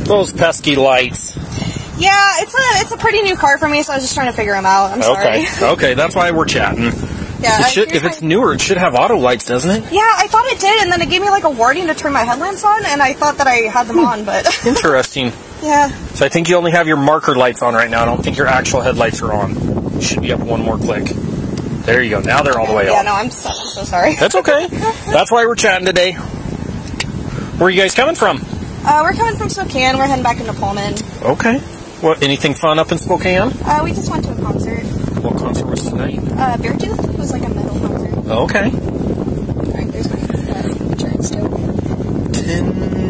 Those pesky lights. Yeah, it's a pretty new car for me, so I was just trying to figure them out. I'm sorry. Okay, that's why we're chatting. Yeah, if it's newer, it should have auto lights, doesn't it? Yeah, I thought it did, and then it gave me like a warning to turn my headlamps on, and I thought that I had them on, but... Interesting. Yeah. So I think you only have your marker lights on right now. I don't think your actual headlights are on. You should be up one more click. There you go. Now they're all the way on. Yeah, no, I'm so sorry. That's okay. That's why we're chatting today. Where are you guys coming from? We're coming from Spokane. We're heading back into Pullman. Okay. What? Anything fun up in Spokane? We just went to a concert. What concert was tonight? Beartooth. It was like a metal concert. Okay. Alright, there's my insurance too.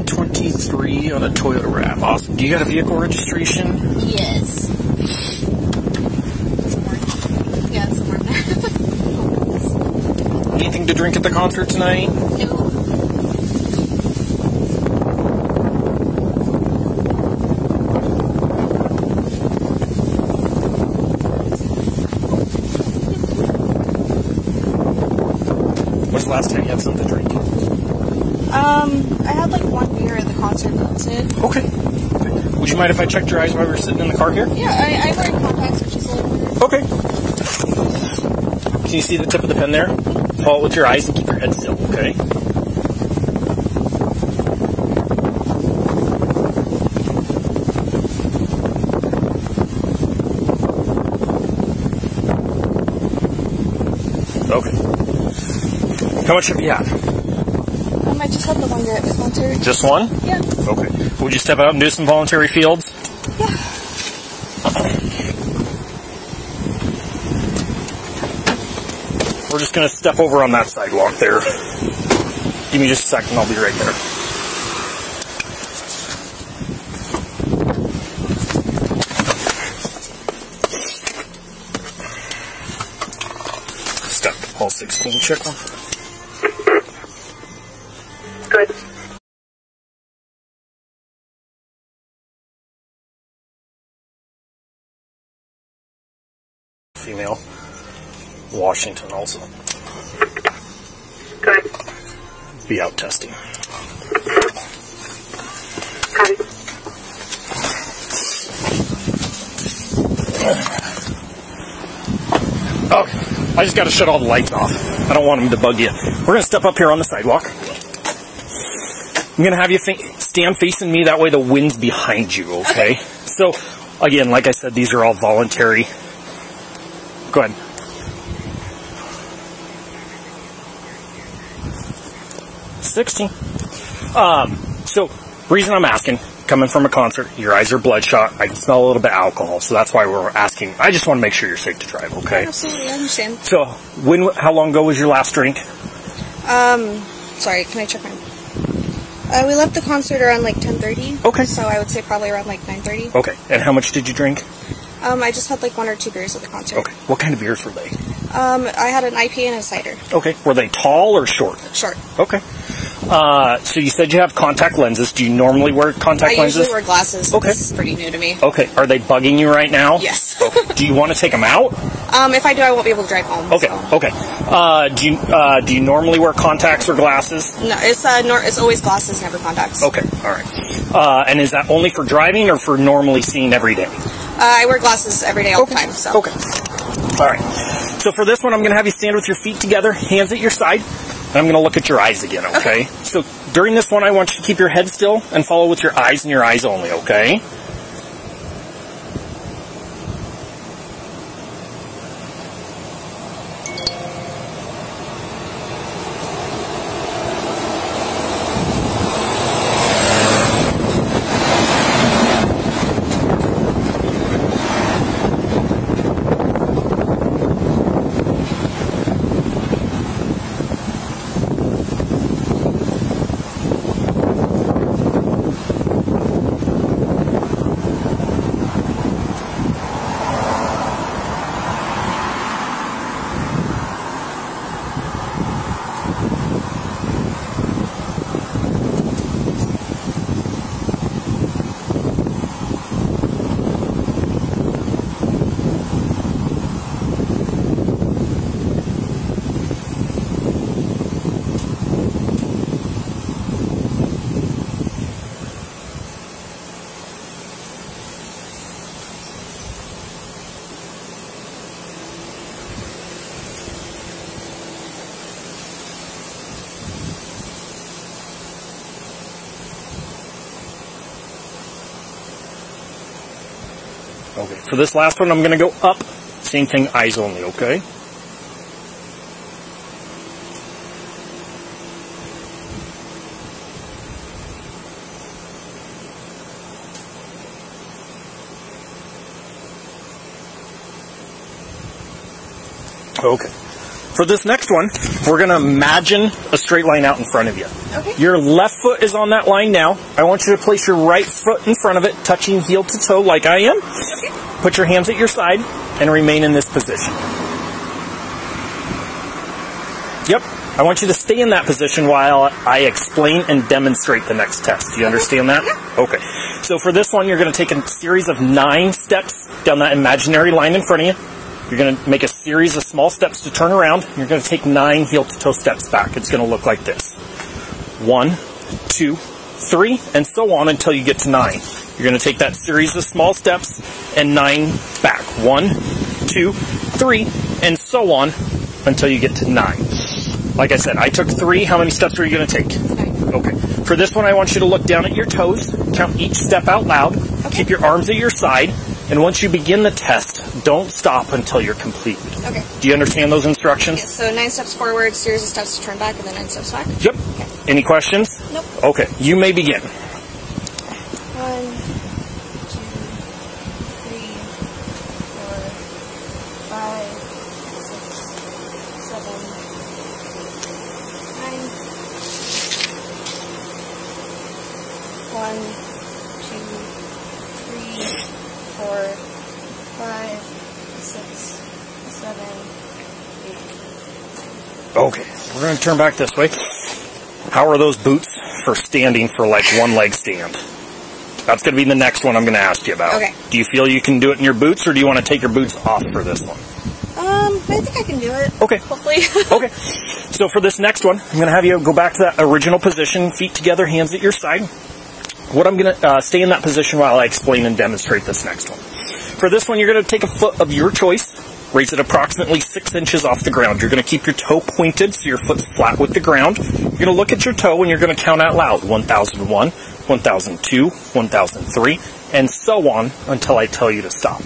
1023 on a Toyota RAV. Awesome. Do you got a vehicle registration? Yes. Somewhere. Yeah, somewhere in there. Anything to drink at the concert tonight? No. When's the last time you had something to drink? I had like one beer at the concert, that's it. Okay. Would you mind if I checked your eyes while we were sitting in the car here? Yeah, I wear contacts, which is a little weird. Okay. Can you see the tip of the pen there? Follow it with your eyes and keep your head still, okay? Okay. How much have you had? I just had the one beer at the concert. Just one? Yeah. Okay. Would you step out and do some voluntary fields? Yeah. We're just going to step over on that sidewalk there. Give me just a second, I'll be right there. Step all 16, check them. Good. Female. Washington also. Good. Be out testing. Copy. Okay. I just got to shut all the lights off. I don't want them to bug you. We're going to step up here on the sidewalk. I'm going to have you stand facing me. That way the wind's behind you, okay? So, again, like I said, these are all voluntary. Go ahead. $16. So, reason I'm asking, coming from a concert, your eyes are bloodshot, I can smell a little bit of alcohol, so that's why we're asking. I just want to make sure you're safe to drive, okay? Absolutely, I understand. So, how long ago was your last drink? Sorry, can I check my... we left the concert around like 10:30. Okay. So I would say probably around like 9:30. Okay. And how much did you drink? I just had like 1 or 2 beers at the concert. Okay. What kind of beers were they? I had an IPA and a cider. Okay. Were they tall or short? Short. Okay. So you said you have contact lenses. Do you normally wear contact lenses? I usually wear glasses. Okay. This is pretty new to me. Okay. Are they bugging you right now? Yes. Okay. Do you want to take them out? If I do, I won't be able to drive home. Okay. So. Okay. Do you normally wear contacts or glasses? No, it's always glasses, never contacts. Okay. All right. And is that only for driving or for normally seeing every day? I wear glasses every day, all the time. So. Okay. All right. So for this one, I'm going to have you stand with your feet together, hands at your side, and I'm going to look at your eyes again, okay? So during this one, I want you to keep your head still and follow with your eyes and your eyes only, okay? Okay, for this last one, I'm going to go up. Same thing, eyes only, okay? Okay. For this next one, we're going to imagine a straight line out in front of you. Okay. Your left foot is on that line now. I want you to place your right foot in front of it, touching heel to toe like I am. Okay. Put your hands at your side and remain in this position. Yep. I want you to stay in that position while I explain and demonstrate the next test. Do you understand that? Yeah. Okay. So for this one, you're going to take a series of 9 steps down that imaginary line in front of you. You're going to make a series of small steps to turn around. You're going to take 9 heel-to-toe steps back. It's going to look like this. 1, 2, 3, and so on until you get to 9. You're going to take that series of small steps and 9 back. 1, 2, 3, and so on until you get to 9. Like I said, I took 3. How many steps were you going to take? 9. Okay. For this one, I want you to look down at your toes. Count each step out loud. Okay. Keep your arms at your side. And once you begin the test, don't stop until you're completed. Okay. Do you understand those instructions? Yes, so 9 steps forward, series of steps to turn back, and then 9 steps back? Yep. Okay. Any questions? Nope. Okay, you may begin. 1, 2, 3, 4, 5, 6, 7, 9. 1, 2, 3, 4, 5, 6, 7, 8. Okay, we're going to turn back this way. How are those boots for standing for like one leg stand? That's going to be the next one I'm going to ask you about. Okay. Do you feel you can do it in your boots, or do you want to take your boots off for this one? I think I can do it. Okay. Hopefully. Okay. So for this next one, I'm going to have you go back to that original position, feet together, hands at your side. What I'm going to stay in that position while I explain and demonstrate this next one. For this one, you're going to take a foot of your choice, raise it approximately 6 inches off the ground. You're going to keep your toe pointed so your foot's flat with the ground. You're going to look at your toe and you're going to count out loud. 1001, 1002, 1003, and so on until I tell you to stop.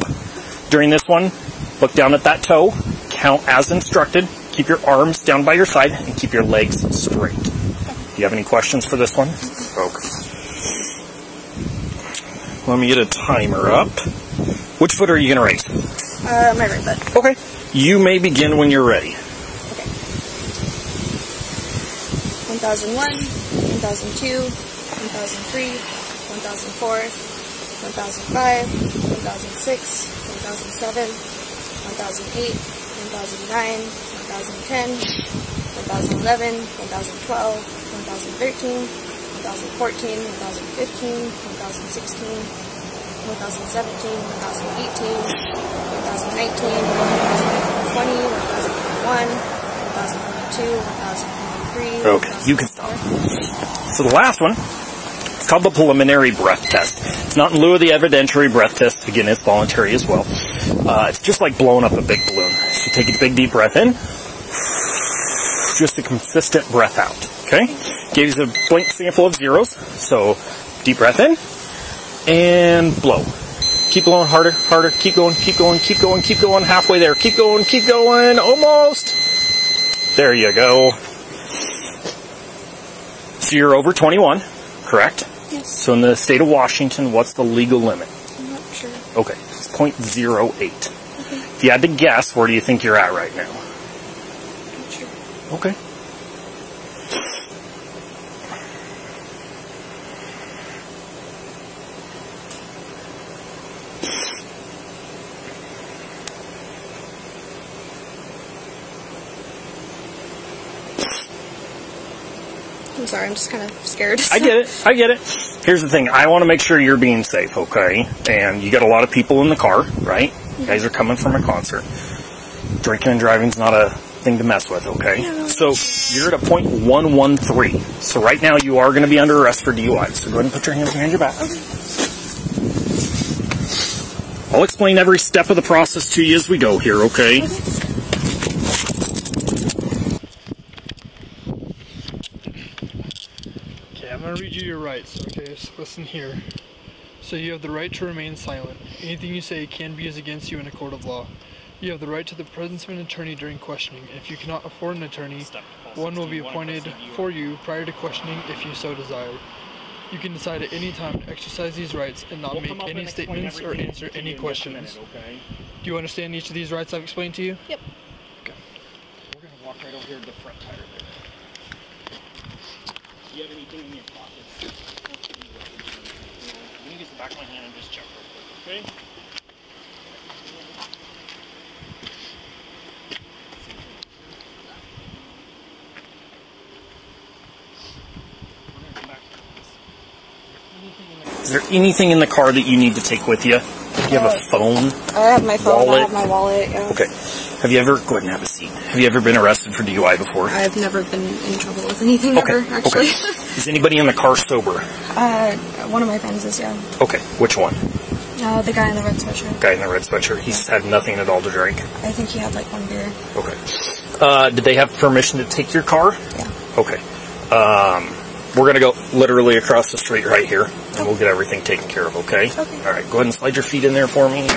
During this one, look down at that toe, count as instructed, keep your arms down by your side, and keep your legs straight. Do you have any questions for this one? Okay. Let me get a timer up. Which foot are you going to raise? My right foot. Okay. You may begin when you're ready. Okay. 1001, 1002, 1003, 1004, 1005, 1006, 1007, 1008, 1009, 1010, 1011, 1012, 1013, 2014, 2015, 2016, 2017, 2018, 2019, 2020, 2021, 2022, 2023. Okay, you can stop. So the last one, it's called the preliminary breath test. It's not in lieu of the evidentiary breath test. Again, it's voluntary as well. It's just like blowing up a big balloon. So take a big deep breath in. Just a consistent breath out. Okay? Gave you a blank sample of zeros. So deep breath in. And blow. Keep blowing harder, harder. Keep going, keep going, keep going, keep going. Halfway there. Keep going, keep going. Almost. There you go. So you're over 21, correct? Yes. So in the state of Washington, what's the legal limit? I'm not sure. Okay, it's 0.08. Okay. If you had to guess, where do you think you're at right now? Not sure. Okay. I'm sorry, I'm just kind of scared. I get it. I get it. Here's the thing. I want to make sure you're being safe, okay? And you got a lot of people in the car, right? You guys are coming from a concert. Drinking and driving's not a thing to mess with, okay? No. So you're at a 0.113. So right now you are going to be under arrest for DUI. So go ahead and put your hands behind your back. Okay. I'll explain every step of the process to you as we go here, okay? Okay, I'm going to read you your rights, okay? So listen here. So you have the right to remain silent. Anything you say can be used against you in a court of law. You have the right to the presence of an attorney during questioning. If you cannot afford an attorney, one will be appointed for you prior to questioning if you so desire. You can decide at any time to exercise these rights and not make any statements or answer any questions. Do you understand each of these rights I've explained to you? Yep. Okay. We're going to walk right over here to the front tire there. Do you have anything in your pocket? Let me get the back of my hand and just check real quick, okay? Is there anything in the car that you need to take with you? Do you have a phone? I have my phone. Wallet? I have my wallet. Yeah. Okay. Have you ever, go ahead and have a seat. Have you ever been arrested for DUI before? I've never been in trouble with anything ever, actually. Okay. Is anybody in the car sober? One of my friends is, yeah. Okay. Which one? The guy in the red sweatshirt. Guy in the red sweatshirt. He's had nothing at all to drink. I think he had like one beer. Okay. Did they have permission to take your car? Yeah. Okay. We're going to go literally across the street right here, and we'll get everything taken care of, okay? Okay. All right. Go ahead and slide your feet in there for me.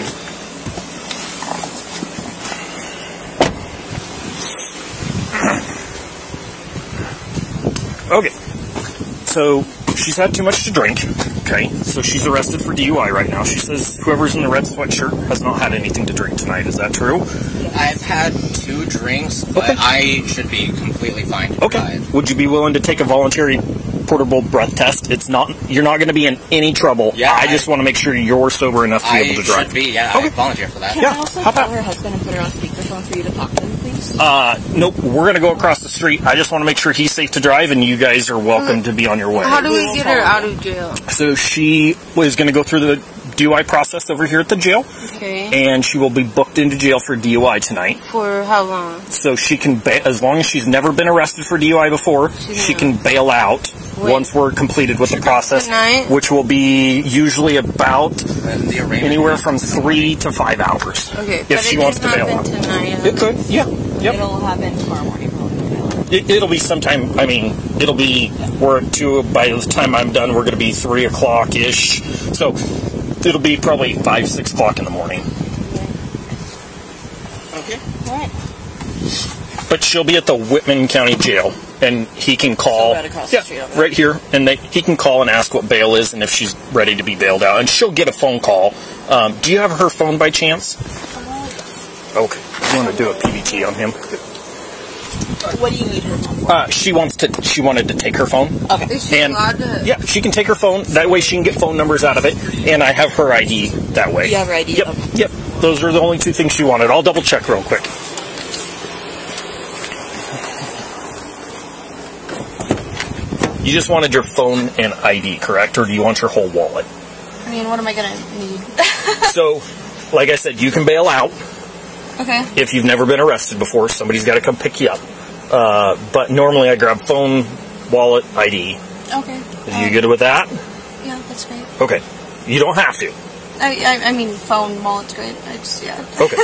Okay. So she's had too much to drink. Okay. So she's arrested for DUI right now. She says whoever's in the red sweatshirt has not had anything to drink tonight. Is that true? I've had 2 drinks, but Okay. I should be completely fine to Okay. drive. Would you be willing to take a voluntary portable breath test? It's not. You're not going to be in any trouble. Yeah, I just want to make sure you're sober enough to be able to drive. Should be, yeah. Okay. I volunteer for that. Can Yeah, I also how call about- her husband and put her on speakerphone for you to talk to him, please? Nope. We're going to go across the street. I just want to make sure he's safe to drive, and you guys are welcome to be on your way. How do we get her out of jail? So she was going to go through the DUI process over here at the jail, Okay. and she will be booked into jail for DUI tonight. For how long? So she can, as long as she's never been arrested for DUI before, she can bail out once we're completed with the process, tonight? which will be usually about And the arraignment- anywhere from 3 to 5 hours. Okay. If but she it wants can to bail happen out. tonight. It could, yeah. Yep. It'll happen tomorrow morning. It'll be sometime, I mean, it'll be, we're at 2, by the time I'm done, we're going to be 3 o'clock-ish. So it'll be probably 5, 6 o'clock in the morning. Okay. All right. But she'll be at the Whitman County Jail, and he can call. right across the street over there. Right here, and he can call and ask what bail is and if she's ready to be bailed out, and she'll get a phone call. Do you have her phone by chance? Okay, you want to do a PBT on him? What do you need her for? She wanted to take her phone. Okay. Is she And allowed to? yeah, she can take her phone. That way, she can get phone numbers out of it, and I have her ID that way. You have her ID? Yep, Okay. yep. Those are the only 2 things she wanted. I'll double check real quick. You just wanted your phone and ID, correct? Or do you want your whole wallet? I mean, what am I gonna need? So, like I said, you can bail out Okay. if you've never been arrested before. Somebody's got to come pick you up. But normally I grab phone, wallet, ID. Okay. Are you good with that? Yeah, that's great. Okay. You don't have to. I mean, phone, wallet's great. I just, yeah. Okay.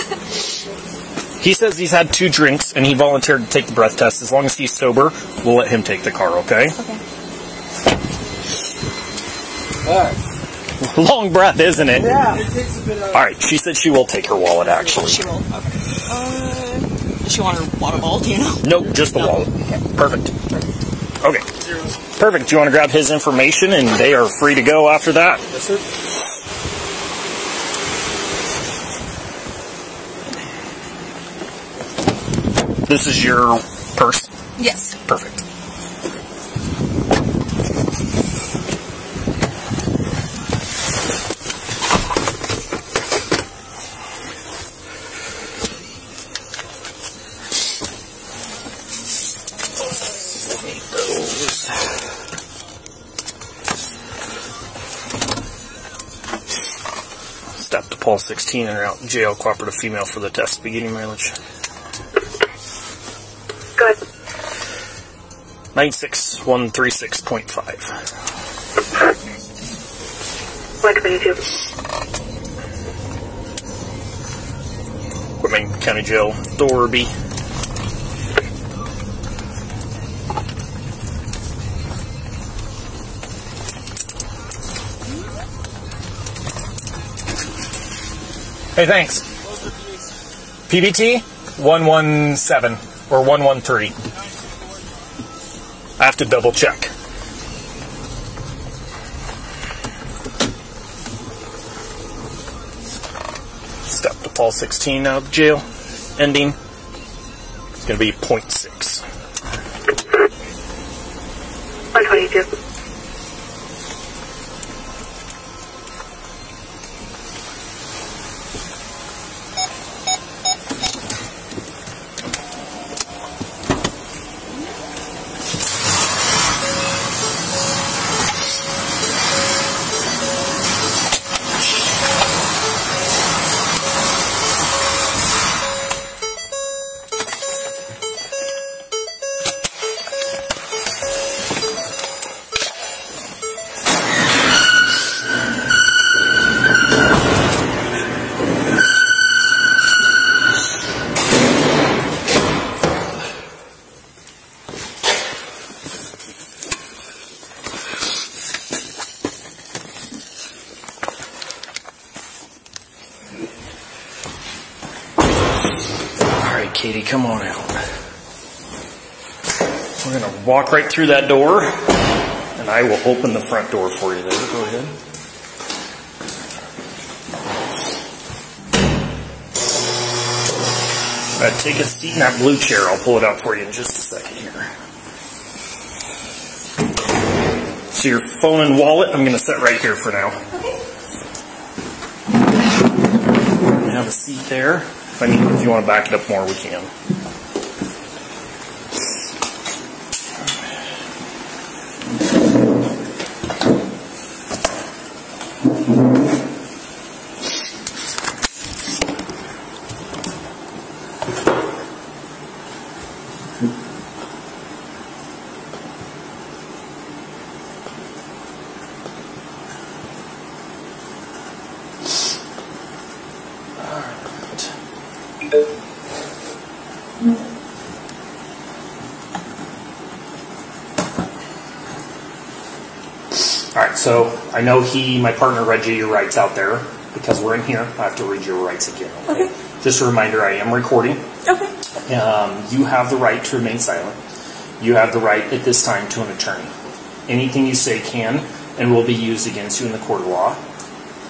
He says he's had 2 drinks and he volunteered to take the breath test. As long as he's sober, we'll let him take the car, okay? Okay. Long breath, isn't it? Yeah. It takes a bit of... Alright, she said she will take her wallet, actually. She will. Okay. Does she want her water bottle? Do you know? Nope, just the wallet. Perfect. Okay. Perfect. Do you want to grab his information and they are free to go after that? Yes, sir. This is your purse? Yes. Perfect. Step to Paul 16 and are out in jail. Cooperative female for the test. Beginning mileage. Good. 96136.5. What can I do? Whitman County Jail, Dorby. Hey, thanks. PBT 117 or 113. I have to double check. Step to Paul 16 out of jail. Ending. It's going to be 0.6. 122. Katie, come on out. We're going to walk right through that door, and I will open the front door for you there. Go ahead. Take a seat in that blue chair. I'll pull it out for you in just a second here. So your phone and wallet, I'm going to set right here for now. Okay. Have a seat there. If you want to back it up more, we can. Alright, so I know my partner read you your rights out there. Because we're in here, I have to read your rights again. Okay? Just a reminder, I am recording. Okay. You have the right to remain silent. You have the right at this time to an attorney. Anything you say can and will be used against you in the court of law.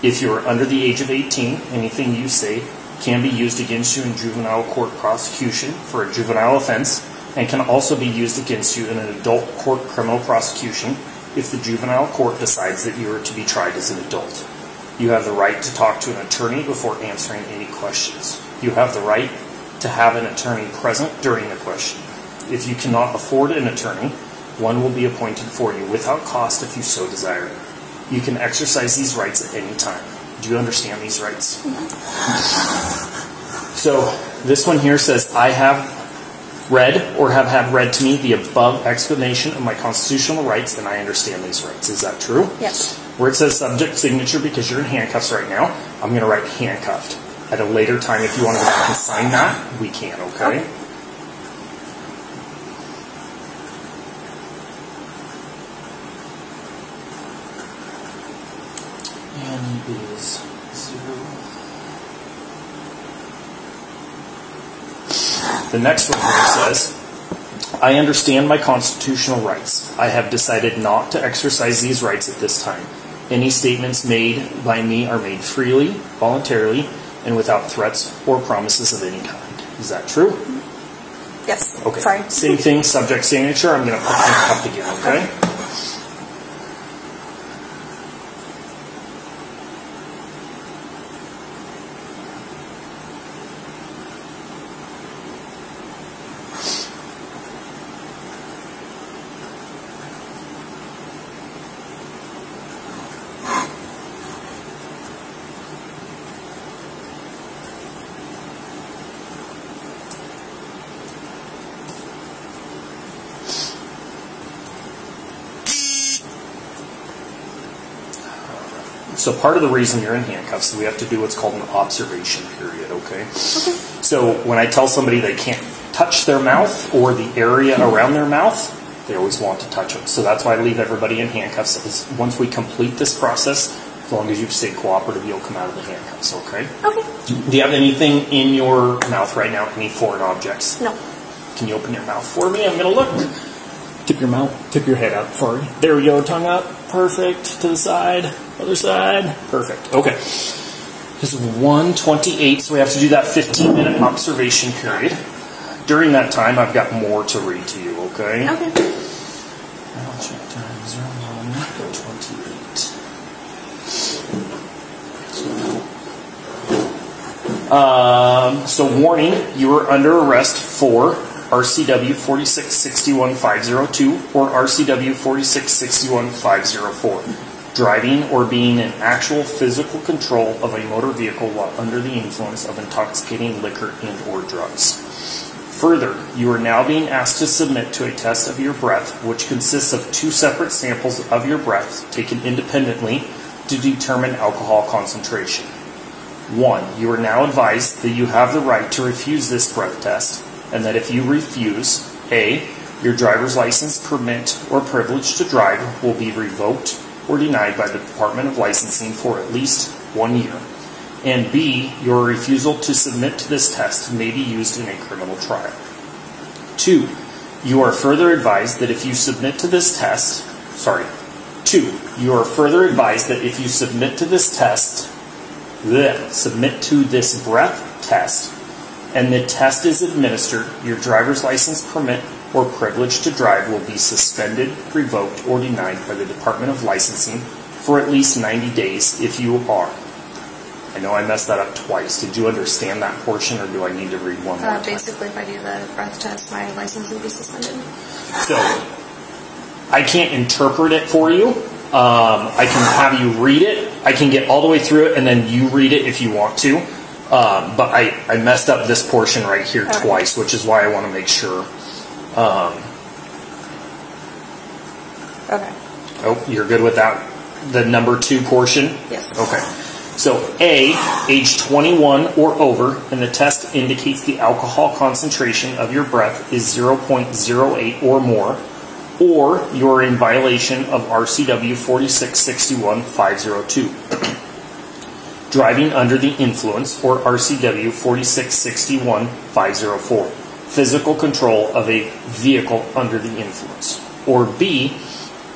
If you are under the age of 18, anything you say can be used against you in juvenile court prosecution for a juvenile offense and can also be used against you in an adult court criminal prosecution if the juvenile court decides that you are to be tried as an adult. You have the right to talk to an attorney before answering any questions. You have the right to have an attorney present during the question. If you cannot afford an attorney, one will be appointed for you without cost if you so desire. You can exercise these rights at any time. Do you understand these rights? So this one here says, I have read or have had read to me the above explanation of my constitutional rights and I understand these rights. Is that true? Yes. Where it says subject signature, because you're in handcuffs right now, I'm going to write handcuffed. At a later time, if you want to go back and sign that, we can, okay? And it is 0. The next one here says, I understand my constitutional rights. I have decided not to exercise these rights at this time. Any statements made by me are made freely, voluntarily, and without threats or promises of any kind. Is that true? Yes. Okay. Sorry. Same thing, subject signature. I'm going to put handcuffed again, okay? So part of the reason you're in handcuffs is we have to do what's called an observation period, okay? So when I tell somebody they can't touch their mouth or the area around their mouth, they always want to touch them. So that's why I leave everybody in handcuffs. Is once we complete this process, As long as you've stayed cooperative, you'll come out of the handcuffs, okay? Okay. Do you have anything in your mouth right now? Any foreign objects? No. Can you open your mouth for me? I'm going to look. Tip your mouth. Tip your head up. Sorry. There we go. Tongue up. Perfect. To the side. Other side. Perfect. Okay. This is 1:28, so we have to do that 15-minute observation period. During that time, I've got more to read to you, okay? Okay. I'll check time 01:28. So warning, you are under arrest for RCW 4661-502 or RCW 4661-504. Driving or being in actual physical control of a motor vehicle while under the influence of intoxicating liquor and or drugs. Further, you are now being asked to submit to a test of your breath, which consists of 2 separate samples of your breath taken independently to determine alcohol concentration. 1. You are now advised that you have the right to refuse this breath test, and that if you refuse, A, your driver's license, permit, or privilege to drive will be revoked or denied by the Department of Licensing for at least 1 year. And B, your refusal to submit to this test may be used in a criminal trial. 2, you are further advised that if you submit to this test, you are further advised that if you submit to this test, submit to this breath test, and the test is administered, your driver's license, permit, or privilege to drive will be suspended, revoked, or denied by the Department of Licensing for at least 90 days if you are. I know I messed that up twice. Did you understand that portion, or do I need to read one more time? Basically, if I do the breath test, my license will be suspended. So, I can't interpret it for you. I can have you read it. I can get all the way through it, and then you read it if you want to. But I messed up this portion right here twice, which is why I want to make sure. Okay. Oh, you're good with that? The number 2 portion? Yes. Okay. So A, age 21 or over, and the test indicates the alcohol concentration of your breath is 0.08 or more, or you're in violation of RCW 4661-502. Driving under the influence, or RCW 4661-504. Physical control of a vehicle under the influence. Or B,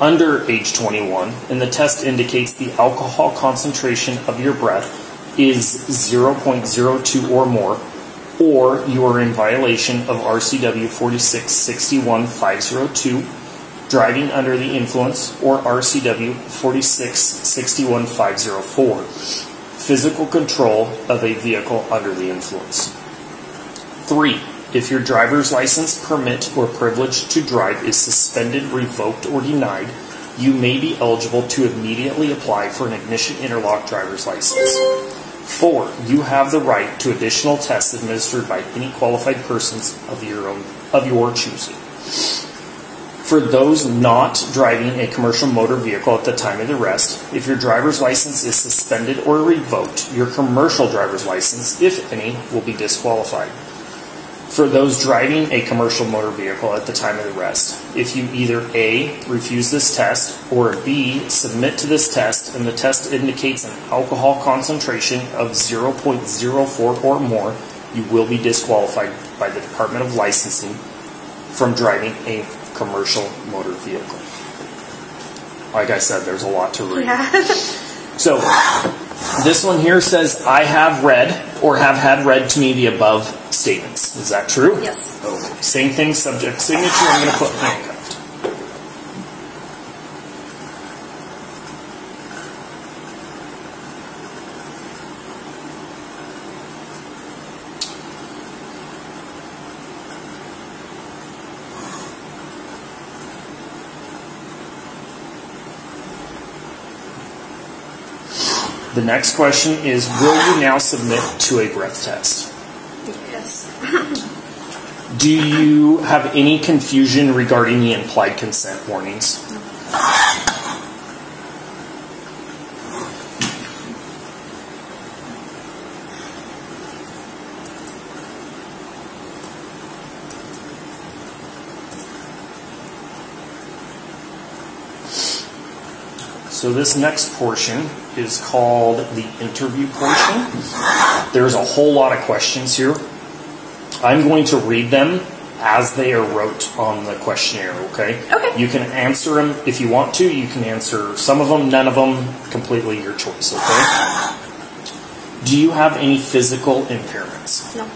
under age 21, and the test indicates the alcohol concentration of your breath is 0.02 or more, or you are in violation of RCW 4661-502, driving under the influence, or RCW 4661-504, physical control of a vehicle under the influence. 3. If your driver's license, permit, or privilege to drive is suspended, revoked, or denied, you may be eligible to immediately apply for an ignition interlock driver's license. 4. You have the right to additional tests administered by any qualified persons of your choosing. For those not driving a commercial motor vehicle at the time of the arrest, if your driver's license is suspended or revoked, your commercial driver's license, if any, will be disqualified. For those driving a commercial motor vehicle at the time of the arrest, if you either A, refuse this test, or B, submit to this test and the test indicates an alcohol concentration of 0.04 or more, you will be disqualified by the Department of Licensing from driving a commercial motor vehicle. Like I said, there's a lot to read. Yeah. So, this one here says, I have read or have had read to me the above statements. Is that true? Yes. Okay. Same thing, subject, signature, I'm going to put handcuffed. The next question is, will you now submit to a breath test? Yes. Do you have any confusion regarding the implied consent warnings? So this next portion is called the interview portion. There's a whole lot of questions here. I'm going to read them as they are wrote on the questionnaire, okay? Okay. You can answer them if you want to. You can answer some of them, none of them, completely your choice, okay? Do you have any physical impairments? No.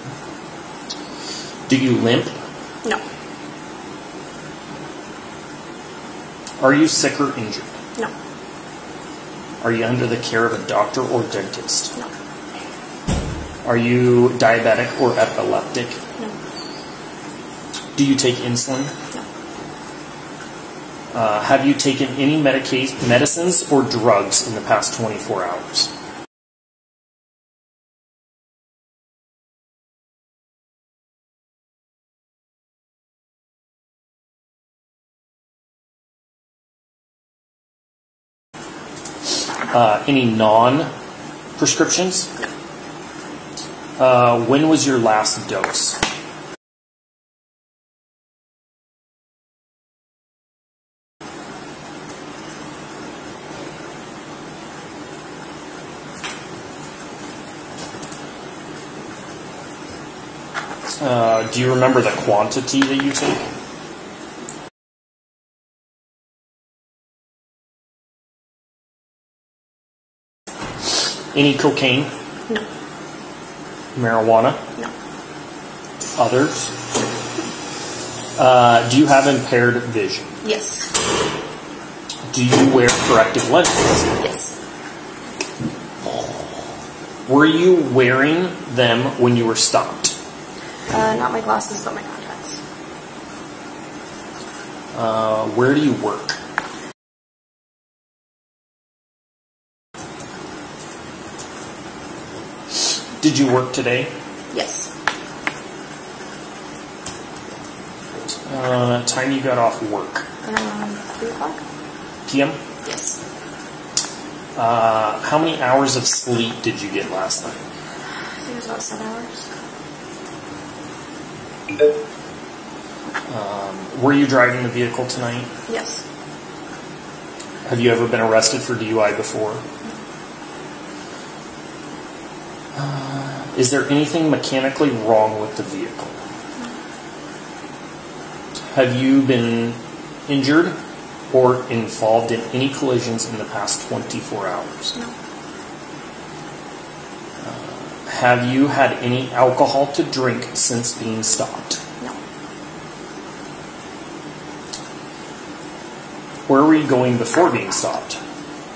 Do you limp? No. Are you sick or injured? No. Are you under the care of a doctor or dentist? No. Are you diabetic or epileptic? No. Do you take insulin? No. Have you taken any medicines or drugs in the past 24 hours? Any non-prescriptions? When was your last dose? Do you remember the quantity that you take? Any cocaine? No. Marijuana? No. Others? Do you have impaired vision? Yes. Do you wear corrective lenses? Yes. Were you wearing them when you were stopped? Not my glasses, but my contacts. Where do you work? Did you work today? Yes. Time you got off work? 3 o'clock? PM? Yes. How many hours of sleep did you get last night? I think it was about 7 hours. Were you driving the vehicle tonight? Yes. Have you ever been arrested for DUI before? Is there anything mechanically wrong with the vehicle? Have you been injured or involved in any collisions in the past 24 hours? No. Have you had any alcohol to drink since being stopped? No. Where were you going before being stopped?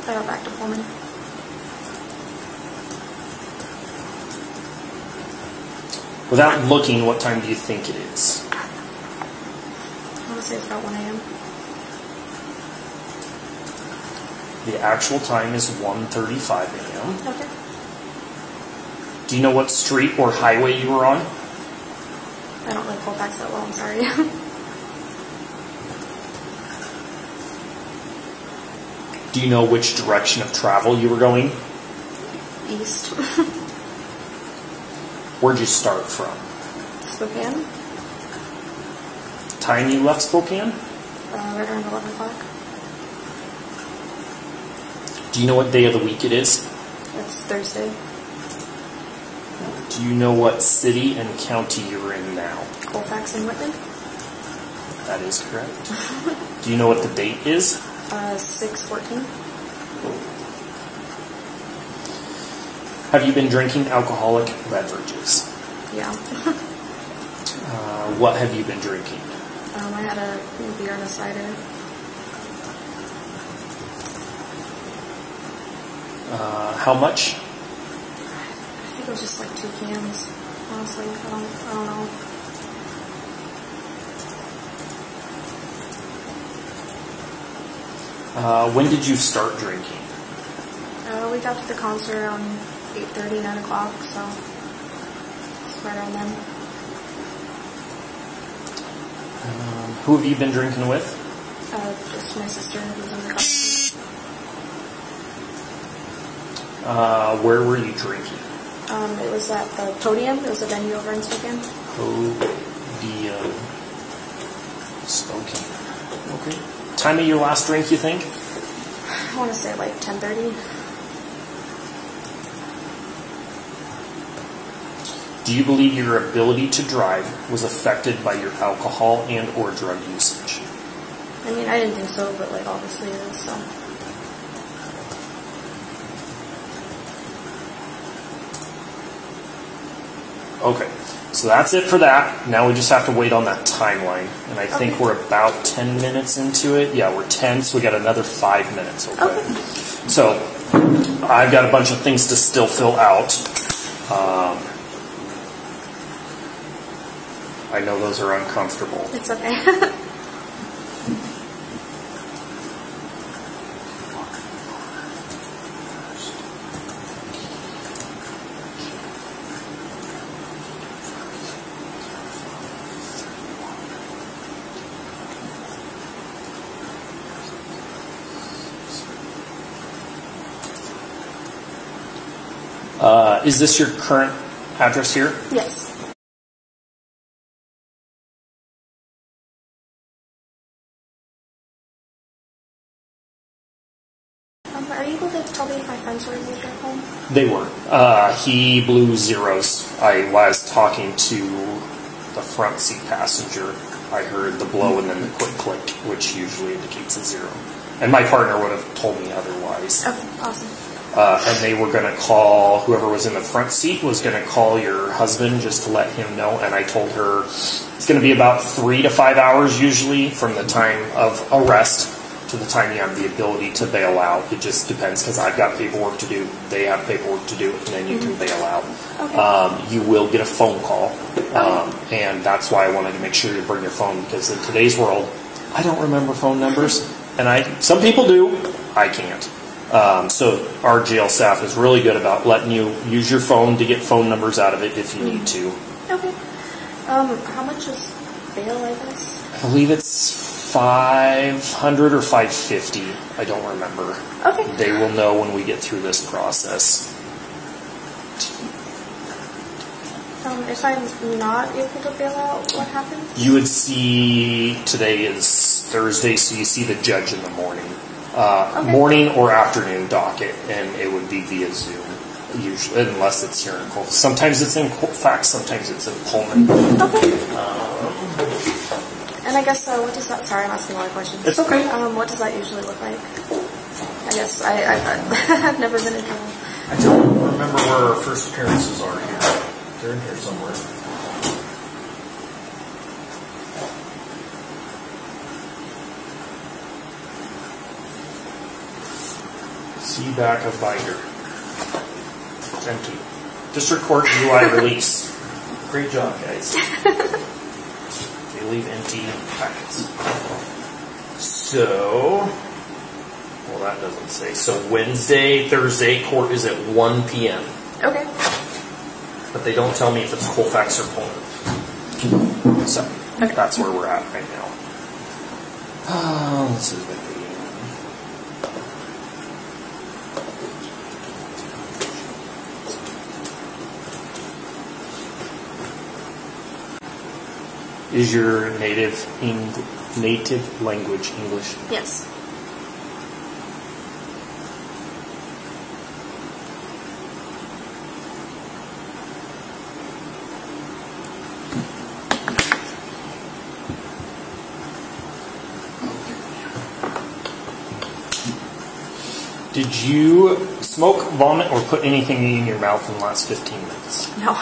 I got back to Pullman. Without looking, what time do you think it is? I want to say it's about 1 a.m. The actual time is 1:35 a.m. Okay. Do you know what street or highway you were on? I don't know Colfax that well, I'm sorry. Do you know which direction of travel you were going? East. Where'd you start from? Spokane. Time you left Spokane? Right around 11 o'clock. Do you know what day of the week it is? It's Thursday. Do you know what city and county you're in now? Colfax and Whitman. That is correct. Do you know what the date is? 6/14. Have you been drinking alcoholic beverages? Yeah. What have you been drinking? I had a beer and a cider. How much? I think it was just like 2 cans. Honestly, I don't know. When did you start drinking? We got to the concert around 8:30, 9 o'clock, so it's right around then. Who have you been drinking with? Just my sister who's in the concert. Where were you drinking? It was at the Podium. It was a venue over in Spokane. Podium. Spokane. Okay. Time of your last drink, you think? I want to say like 10:30. Do you believe your ability to drive was affected by your alcohol and or drug usage? I mean, I didn't think so, but like obviously it is, so. Okay, so that's it for that. Now we just have to wait on that timeline. And I think Okay. we're about 10 minutes into it. Yeah, we're 10, so we got another 5 minutes, okay? So, I've got a bunch of things to still fill out. I know those are uncomfortable. It's okay. Is this your current address here? Yes. Are you able to tell me if my friends were able to get home? They were. He blew zeros. I was talking to the front seat passenger. I heard the blow and then the quick click, which usually indicates a zero. And my partner would have told me otherwise. Okay, awesome. And they were going to call, whoever was in the front seat was going to call your husband just to let him know. And I told her it's going to be about 3 to 5 hours usually from the time of arrest to the time you have the ability to bail out. It just depends because I've got paperwork to do, they have paperwork to do, and then you can bail out. Okay. You will get a phone call, and that's why I wanted to make sure you bring your phone, because in today's world, I don't remember phone numbers, and some people do, I can't. So our jail staff is really good about letting you use your phone to get phone numbers out of it if you need to. Okay. How much is bail, I guess? I believe it's $500 or $550. I don't remember. Okay. They will know when we get through this process. If I'm not able to bail out, what happens? You would see, today is Thursday, so you see the judge in the morning. Morning or afternoon docket, and it would be via Zoom, usually, unless it's here in Colfax. Sometimes it's in Colfax, sometimes it's in Pullman. Okay. And I guess, what does that, sorry, I'm asking a lot of questions. It's okay. What does that usually look like? I guess, I've never been in trouble. I don't remember where our first appearances are here. They're in here somewhere. See back of binder. It's empty. District Court DUI release. Great job, guys. They leave empty packets. So, well, that doesn't say. So Wednesday, Thursday, court is at 1 p.m. Okay. But they don't tell me if it's Colfax or Pullman. So, that's where we're at right now. Let's see the video. Is your native language English? Yes. Did you smoke, vomit, or put anything in your mouth in the last 15 minutes? No.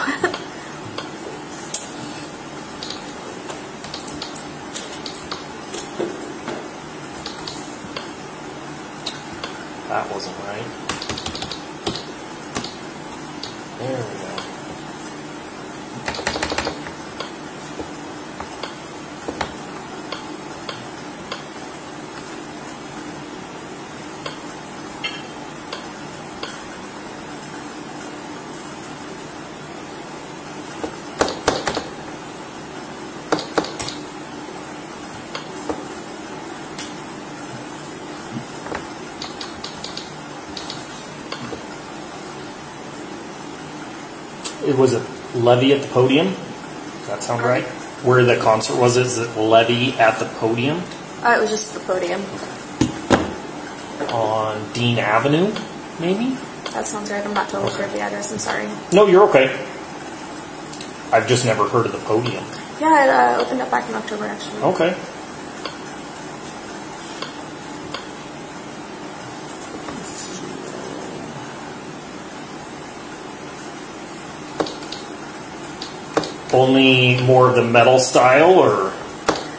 That wasn't right. There we go. It was a levy at the podium. Does that sound right? Where the concert was, is it levy at the podium? It was just the podium. on Dean Avenue, maybe? That sounds right. I'm not totally sure of the address. I'm sorry. No, you're okay. I've just never heard of the podium. Yeah, it opened up back in October, actually. Okay. Only more of the metal style, or?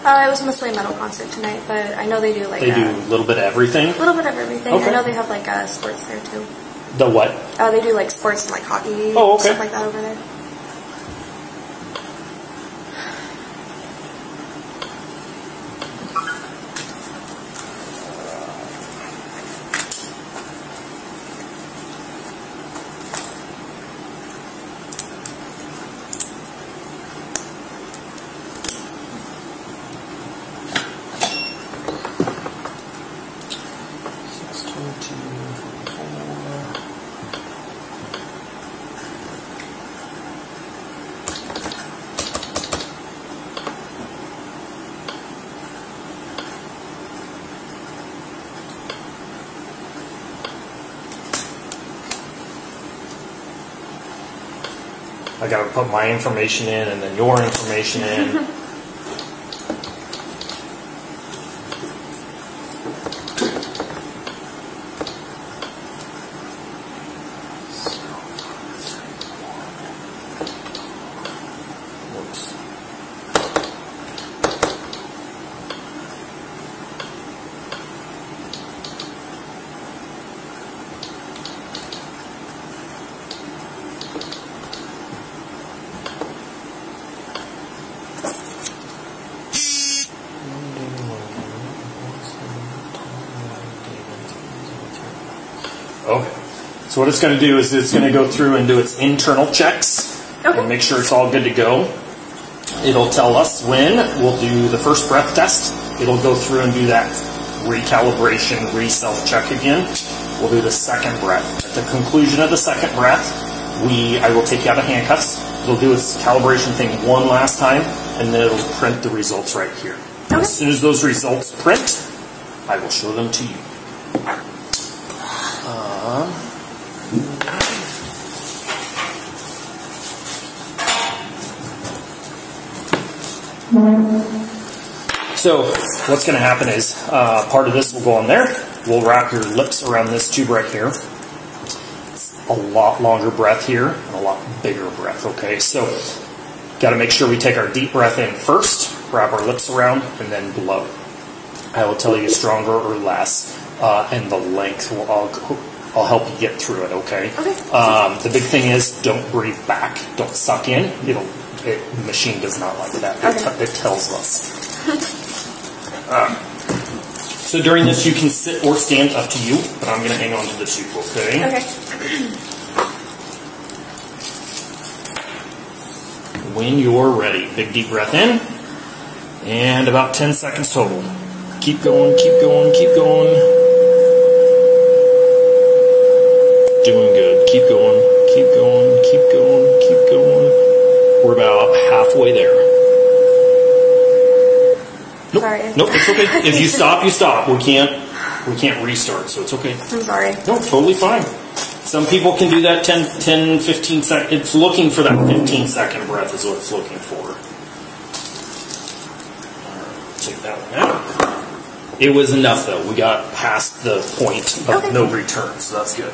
It was mostly a metal concert tonight, but I know they do like They do a little bit of everything? a little bit of everything. Okay. I know they have like sports there too. The what? They do like sports and like hockey Oh, okay. stuff like that over there. I gotta put my information in and then your information in. Whoops. Okay. So what it's going to do is it's going to go through and do its internal checks and make sure it's all good to go. It'll tell us when we'll do the first breath test. It'll go through and do that recalibration, re-self-check again. We'll do the second breath. At the conclusion of the second breath, I will take you out of handcuffs. It'll do its calibration thing one last time, and then it'll print the results right here. Okay. As soon as those results print, I will show them to you. So what's going to happen is part of this will go on there. We'll wrap your lips around this tube right here. It's a lot longer breath here and a lot bigger breath, okay? So got to make sure we take our deep breath in first, wrap our lips around, and then blow. I will tell you stronger or less, and the length. I'll help you get through it, okay? Okay. The big thing is don't breathe back. Don't suck in. The machine does not like that. Okay. It tells us. So during this, you can sit or stand, up to you, but I'm going to hang on to the tube, okay? Okay. When you're ready, big deep breath in, and about 10 seconds total. Keep going, keep going, keep going. Doing good. Keep going, keep going, keep going, keep going. We're about halfway there. Nope. Sorry. Nope, it's okay. If you stop, you stop. We can't restart, so it's okay. I'm sorry. No, totally fine. Some people can do that 10, 15 seconds. It's looking for that 15-second breath is what it's looking for. All right, take that one out. It was enough, though. We got past the point of no return, so that's good.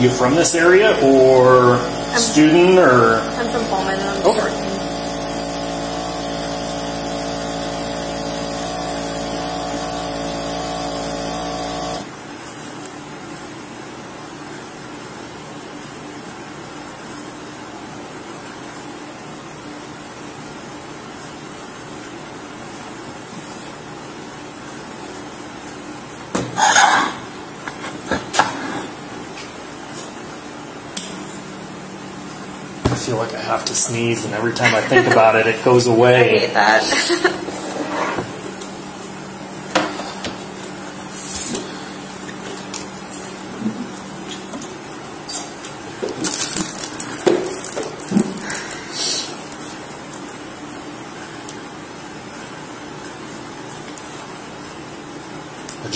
You from this area, or student, or? I'm from Pullman, and I'm Okay. working. I feel like I have to sneeze, and every time I think about it, it goes I away. hate that.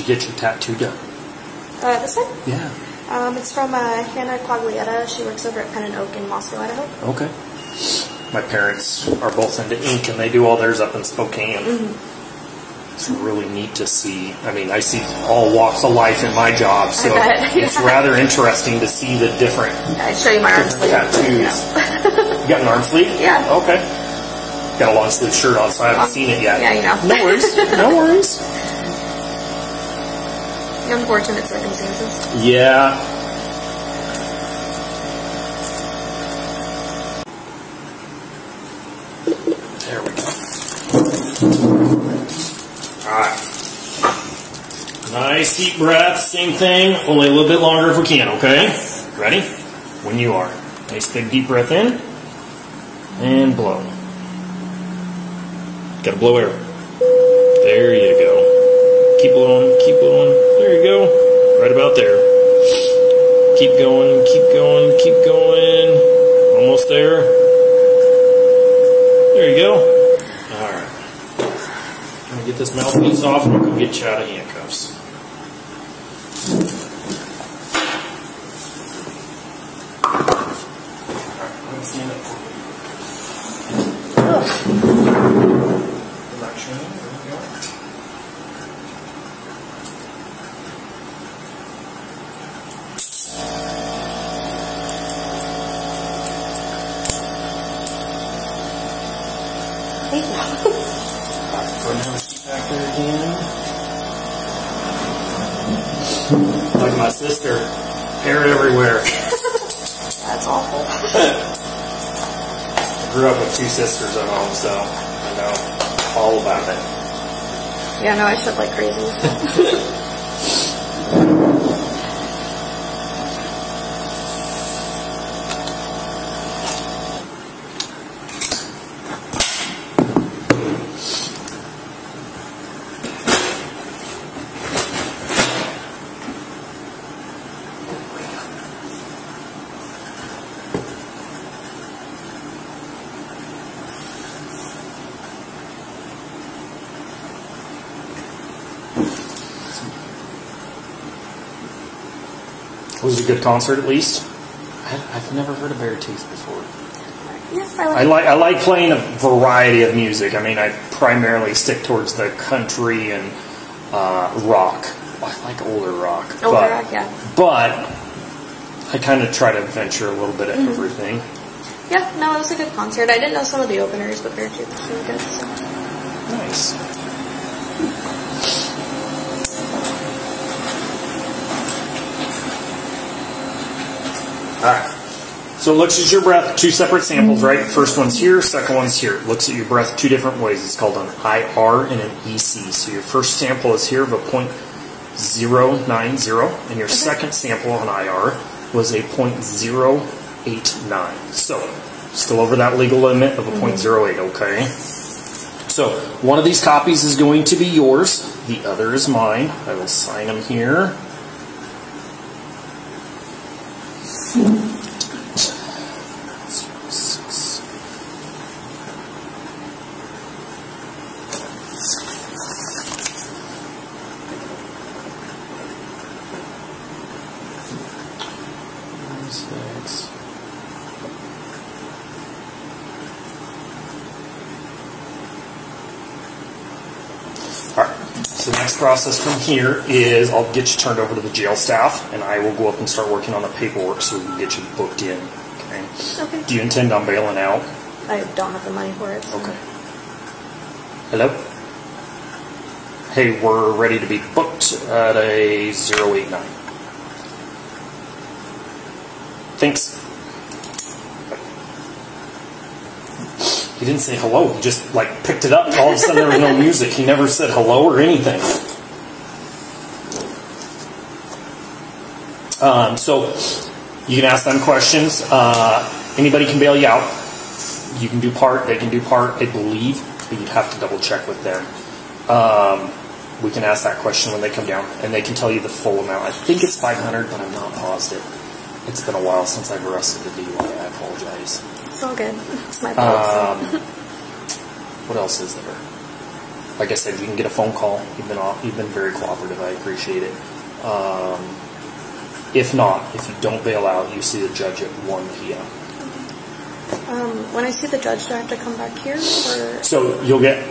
get your tattoo done? This one? Yeah. It's from Hannah Quaglietta. She works over at Pen and Oak in Mossville, Idaho. Okay. My parents are both into ink, and they do all theirs up in Spokane. Mm-hmm. It's really neat to see. I mean, I see all walks of life in my job, so it's rather interesting to see the different I'd show you my arm sleeve. tattoos. Yeah. You got an arm sleeve? Yeah. Okay. Got a long sleeve shirt on, so I haven't seen it yet. Yeah, you know. No worries. No worries. Unfortunate circumstances. Yeah. There we go. Alright. Nice deep breath, same thing, only a little bit longer if we can, okay? Ready? When you are. Nice big deep breath in, and blow. Gotta blow air. There you go. Keep blowing, keep blowing. There you go. Right about there. Keep going, keep going, keep going. Almost there. There you go. Alright. I'm gonna get this mouthpiece off and I'm gonna get you out of handcuffs. Alright, I'm gonna stand up for you. Direction. There we go. Thank you. Alright, go ahead and have a seat back there again. Like my sister. Hair everywhere. That's awful. I grew up with 2 sisters at home, so I know all about it. Yeah, no, I shit like crazy. Was it a good concert at least? I've never heard of Beartooth before. Yeah, I like playing a variety of music. I mean, I primarily stick towards the country and rock. I like older rock. rock, yeah. But I kind of try to venture a little bit of everything. Yeah, no, it was a good concert. I didn't know some of the openers, but Beartooth was really good. So. Nice. Alright, so it looks at your breath, 2 separate samples, right? First one's here, second one's here. Looks at your breath 2 different ways. It's called an IR and an EC. So your first sample is here of a 0.090, and your second sample on IR was a 0.089. So, still over that legal limit of a 0.08, okay? So, one of these copies is going to be yours, the other is mine. I will sign them here. So the next process from here is I'll get you turned over to the jail staff, and I will go up and start working on the paperwork so we can get you booked in. Okay. Okay. Do you intend on bailing out? I don't have the money for it. So. Okay. Hello? Hey, we're ready to be booked at a 089. Thanks. He didn't say hello. He just, like, picked it up. All of a sudden, there was no music. He never said hello or anything. So, you can ask them questions. Anybody can bail you out. You can do part. They can do part, I believe. But you'd have to double-check with them. We can ask that question when they come down. And they can tell you the full amount. I think it's $500, but I'm not positive. It's been a while since I've arrested a DUI. I apologize. It's all good. It's my fault. What else is there? like I said, you can get a phone call. You've been very cooperative. I appreciate it. If not, if you don't bail out, you see the judge at 1 p.m. When I see the judge, do I have to come back here? Or? So you'll get,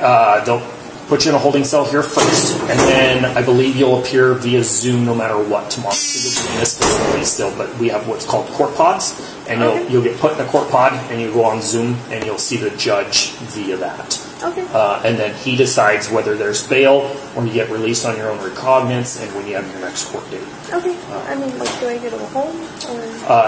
they'll put you in a holding cell here first, and then I believe you'll appear via Zoom no matter what tomorrow. So you'll be in this facility still, but we have what's called court pods, and you'll get put in a court pod, and you go on Zoom, and you'll see the judge via that. Okay. And then he decides whether there's bail or you get released on your own recognizance and when you have your next court date. Okay. I mean, like, do I go to the home? Or?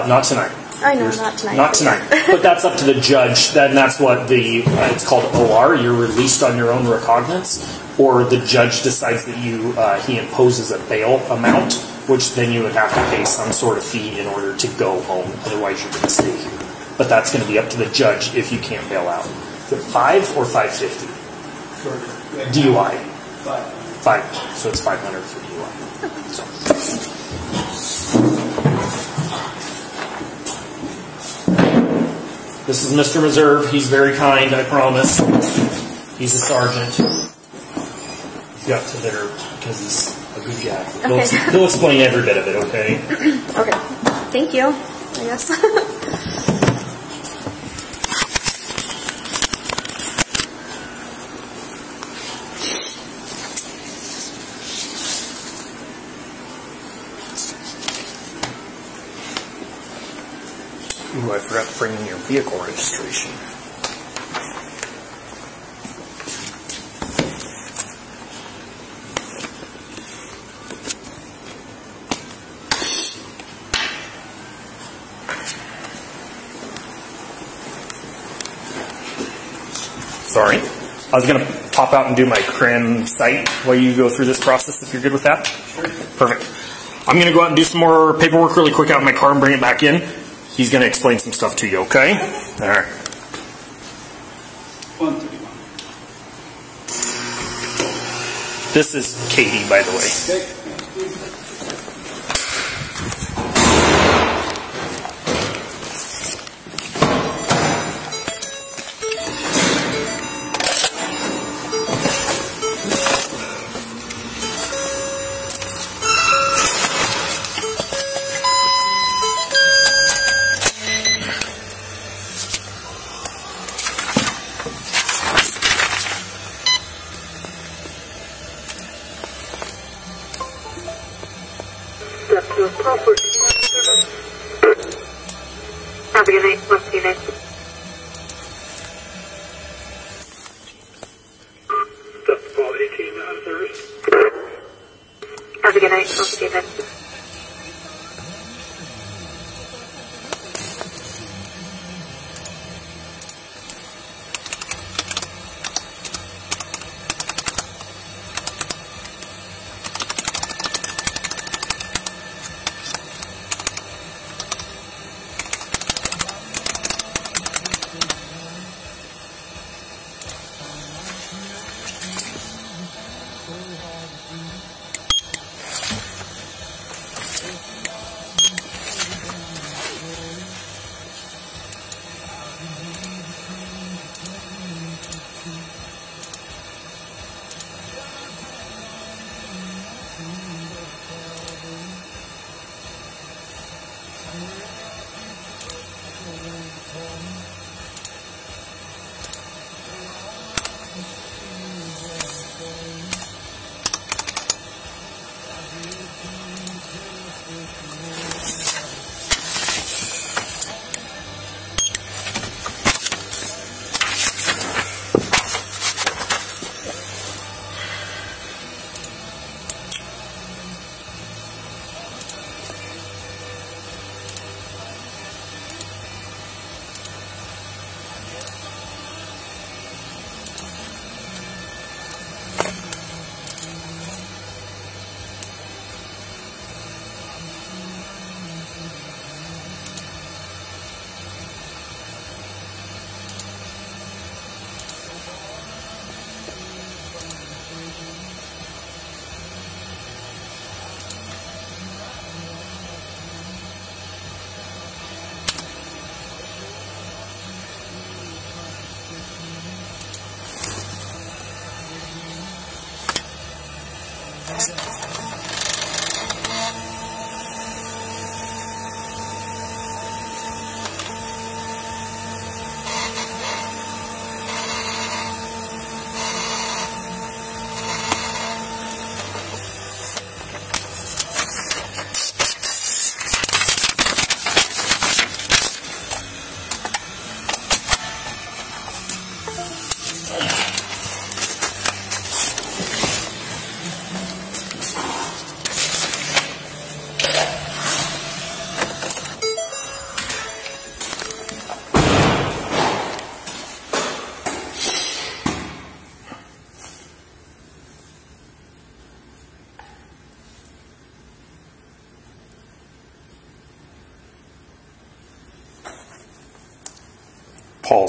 Not tonight. I know, not tonight. Not tonight. But that's up to the judge. That's what it's called OR. You're released on your own recognizance, or the judge decides that he imposes a bail amount, which then you would have to pay some sort of fee in order to go home. Otherwise, you're going to stay here. But that's going to be up to the judge if you can't bail out. Is it 5 or 550? For DUI. 5. So it's 500 for DUI. So. This is Mr. Reserve. He's very kind, I promise. He's a sergeant. He's got to there because he's a good guy. Okay. He'll explain every bit of it, okay? Okay. Thank you, I guess. Ooh, I forgot to bring in your vehicle registration. Sure. Sorry. I was going to pop out and do my CRIM site while you go through this process, if you're good with that. Sure. Perfect. I'm going to go out and do some more paperwork really quick out in my car and bring it back in. He's going to explain some stuff to you, okay? All right. 131. This is Katie, by the way. Okay. Have a good night. We'll see you next. Ball 18 on Thursday. Have a good night. We'll see you next.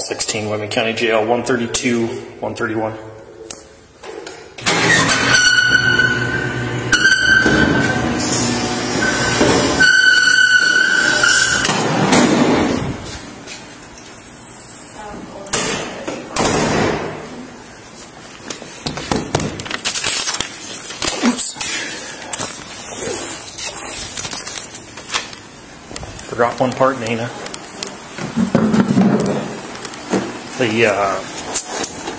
16, Women County Jail, 132, 131. Forgot one part, Nana. The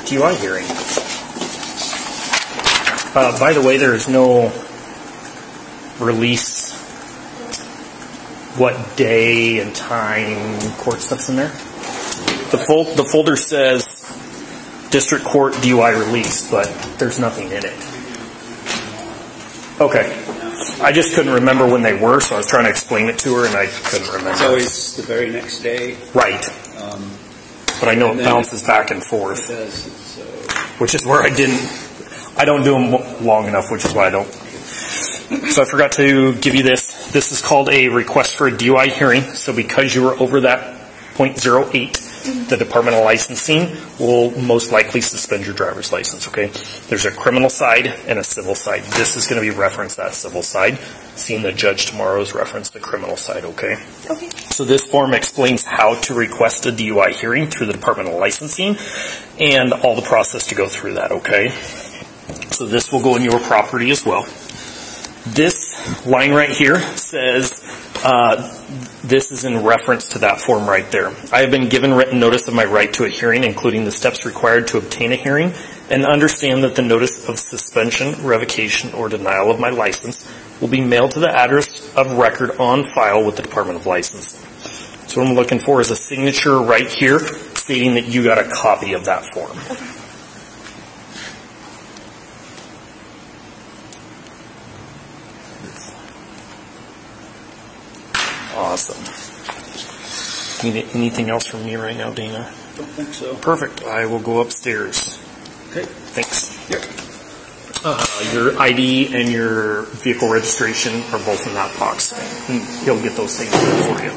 DUI hearing. By the way, there is no release what day and time court stuff's in there. The folder says District Court DUI release, but there's nothing in it. Okay. I just couldn't remember when they were, so I was trying to explain it to her, and I couldn't remember. It's always the very next day. Right. But I know it bounces back and forth. It does. Which is where I don't do them long enough, which is why I don't. So I forgot to give you this. This is called a request for a DUI hearing. So because you were over that .08, the Department of Licensing will most likely suspend your driver's license, okay? There's a criminal side and a civil side. This is going to be referenced that civil side. Seeing the judge tomorrow is referenced the criminal side, okay? Okay. So this form explains how to request a DUI hearing through the Department of Licensing and all the process to go through that, okay? So this will go in your property as well. This line right here says this is in reference to that form right there. I have been given written notice of my right to a hearing, including the steps required to obtain a hearing, and understand that the notice of suspension, revocation, or denial of my license will be mailed to the address of record on file with the Department of Licensing. So what I'm looking for is a signature right here stating that you got a copy of that form. Okay. Awesome. Need anything else from me right now, Dana? Don't think so. Perfect. I will go upstairs. Okay. Thanks. Yep. Your ID and your vehicle registration are both in that box. And he'll get those things for you.